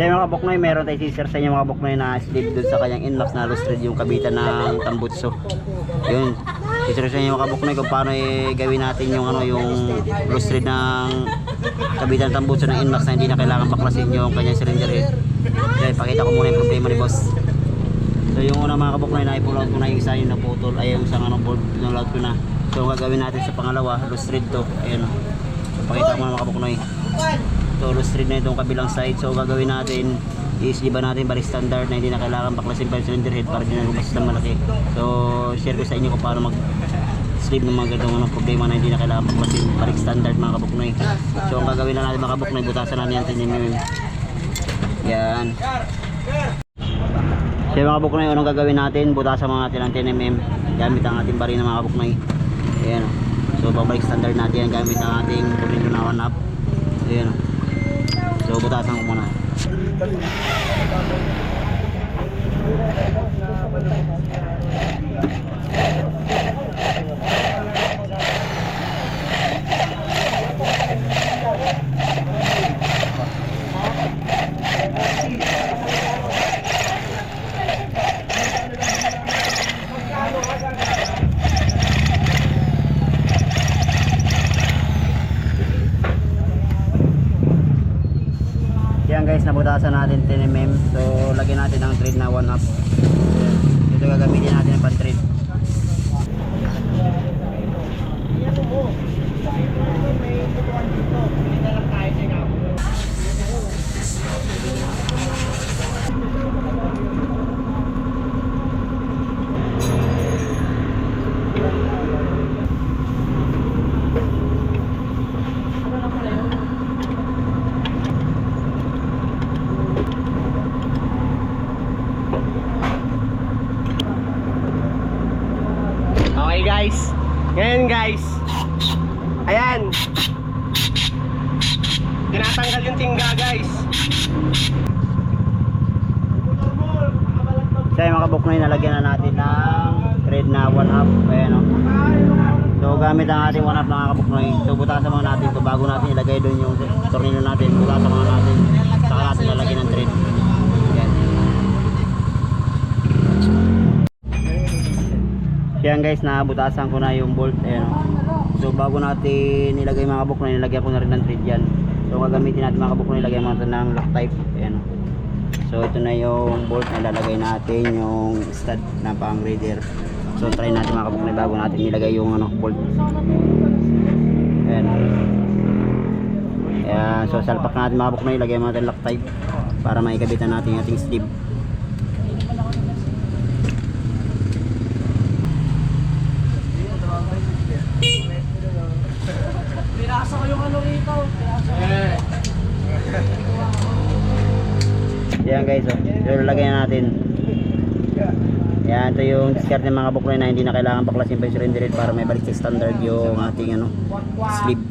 Kaya mga kabuknoy, meron tayo sisir sa inyo mga kabuknoy na slip dun sa kanyang inmax na lustred yung kabitan ng tambutso. Yun, sisir sa inyo mga kabuknoy kung paano gawin natin yung ano, yung lustred ng kabitan ng tambutso ng inmax na hindi na kailangan baklasin yung kanyang cylinder head. Kaya pakita ko muna yung problema ni boss. So yung una mga kabuknoy, na-pull out ko na yung isa yung naputol, ay yung isang bolt, pull out ko na. So gagawin natin sa pangalawa, lustred to, ayun. So pakita ko na mga kabuknoy. So lustred na itong kabilang side. So gagawin natin is iba natin balik standard na hindi na kailangan baklasin pa yung cylinder head para hindi na lumabas ng malaki. So share ko sa inyo kung paano mag slip ng mga ganitong problema na hindi na kailangan baklasin balik standard mga kabuknoy. So ang gagawin na natin mga kabuknoy, butasan natin yan tinimim. Yan. So mga kabuknoy, anong gagawin natin? Butasan mga natin ng 10mm gamit ang ating bari ng mga kabuknoy. Ayan. So babalik standard natin yan gamit ang ating pulin na 1/2. Ayan. So butasan ko muna. Yan guys, nabutasan natin 10mm. So lagyan natin ang thread na 1/2. Ito gagamitin natin ang pan-thread. Okay guys, ngayon guys, ayan, tinatanggal yung tingga guys. So yung mga kabuknoy, nalagyan na natin ng thread na 1/2. Ayan o. So gamit ang ating 1/2 na mga kabuknoy. So butasan muna natin ito bago natin ilagay doon yung tornilyo natin. Butasan muna natin, saka natin lalagyan ng thread. Yan guys, nabutasan ko na yung bolt. Ayan. So bago natin ilagay mga kabuknoy, nilagyan ko na rin ng thread yan. So gagamitin natin mga kabuknoy, ilagay natin ng Loctite. Ayan. So ito na yung bolt na ilalagay natin, yung stud na pang reader. So try natin mga kabuknoy bago natin ilagay yung bolt. Ayan. Ayan. So salpak natin mga kabuknoy, ilagay natin Loctite para maikabitan natin yung ating sleeve. Pirasa ko yung ano rito. Yan guys, so lagay na natin. Yan, ito yung discard ng mga kabuknoy na hindi na kailangan baklasin pa yung cylinder head para may balik sa standard yung ating sleeve.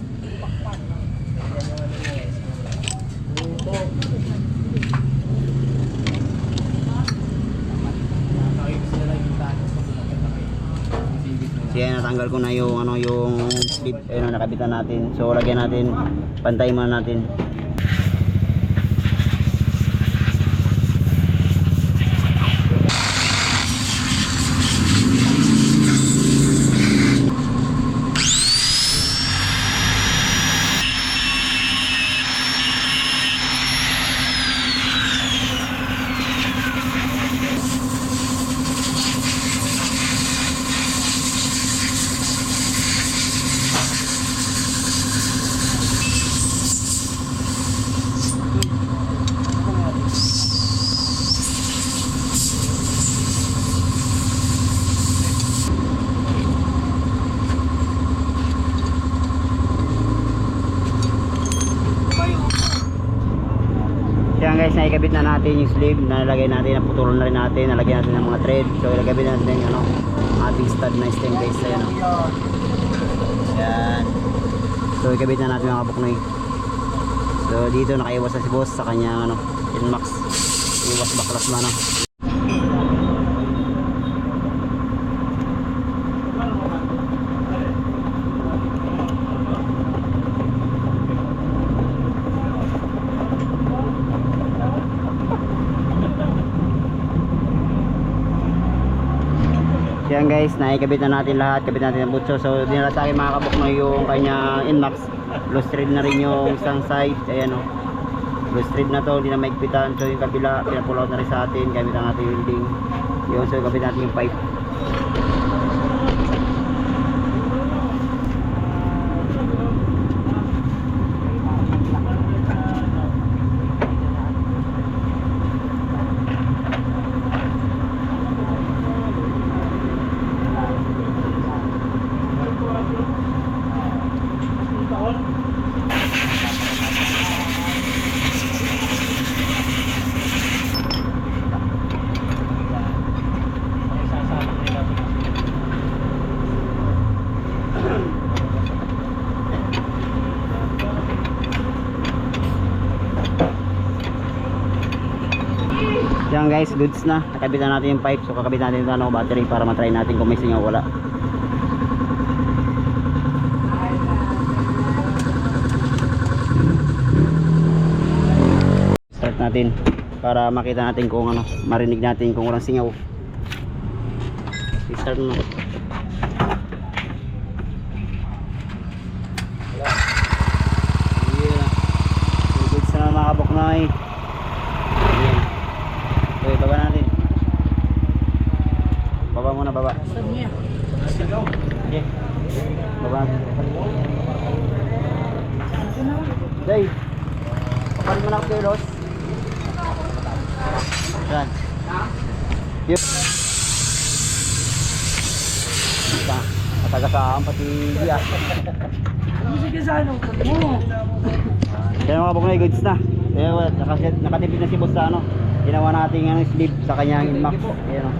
So yan, natanggal ko na yung yung sleeve, ayun, nakabitan natin. So lagyan natin, pantayin muna natin. Yan guys, naikabit na natin yung sleeve, nalagay natin, naputulan na rin natin, nalagyan natin ng mga thread. So ilagay natin yung ating stud na stem guys. Ayan, yan. So ikabit na natin mga kabuknoy. So dito nakaiwas na si boss sa kanyang Inmax. Iwas baklas na Ayan guys, naikabit na natin lahat, kabit natin ang butso. So dinala sa akin mga kabuknoy yung kanya Inmax. Loose thread na rin yung isang side. Ayan o. Loose thread na to, hindi na maigpitan. So yung kabila, pinapull out na rin sa atin. Gamit ang ating welding. Yun, so kabit natin yung pipe. Yan guys, goods na. Nakabit na natin yung pipe. So kakabit natin yung ano, battery para matry natin kung may singaw wala. Start natin para makita natin kung ano, marinig natin kung walang singaw. Start mo. Yeah. Goods na mga kabuknoy. Okay, baba natin. Baba muna, baba. Okay. Baba natin. Day. Paparin mo na ako kayo, Los. Yan. Yep. Matagasaan pati Gia. Sige sa ano? Kaya mga kabuknoy, goods na. Kaya nakatipid na si boss sa ano. Ginawa natin yung sleeve sa kanyang Inmax. Ayan o.